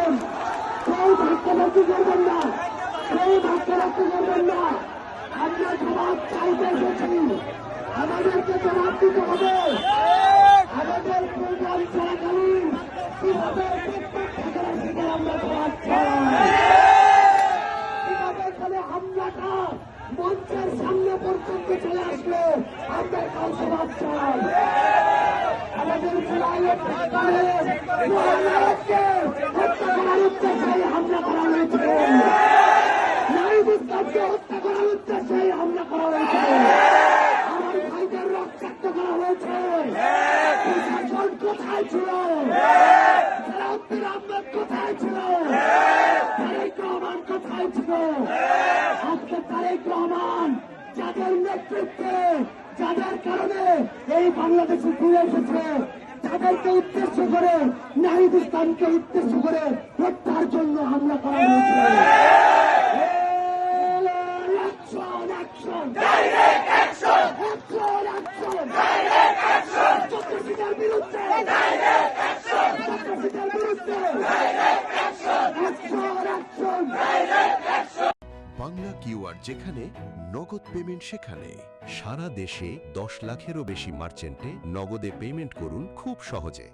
রাখুন, কেউ ধাক্কাধাক্কি করবেন না, কেউ ধাক্কাধাক্কি করবেন না। আমরা জবাব চাইতে এসেছি, আমাদেরকে জবাব দিতে হবে। আমাদের প্রোগ্রাম চলাকালীন কিভাবে আমরা জবাব চাই, কিভাবে এখানে হামলাটা মঞ্চের সামনে পর্যন্ত চলে আসলো আমরা কাল জবাব চাই। আমাদের হত্যা করার উদ্দেশ্যে হামলা করা হয়েছে, নাহিদ ইসলামকে হত্যা করার উদ্দেশ্যে হামলা করা হয়েছে, আমার ভাইদের রক্তাক্ত করা হয়েছে। প্রশাসন কোথায় ছিল? সালাউদ্দিন আহমেদ কোথায় ছিল? তারেক রহমান কোথায় ছিল? আজকে তারেক রহমান যাদের নেতৃত্বে, যাদের কারণে এই বাংলাদেশে ফিরে এসেছে, তাদেরকে উদ্দেশ্য করে, নাহিদ ইসলামকে উদ্দেশ্য করে হত্যার জন্য হামলা করা হয়েছে। বাংলা কিউআর, যেখানে নগদ পেমেন্ট সেখানে। সারা দেশে 10 লাখেরও বেশি মার্চেন্টে নগদে পেমেন্ট করুন খুব সহজে।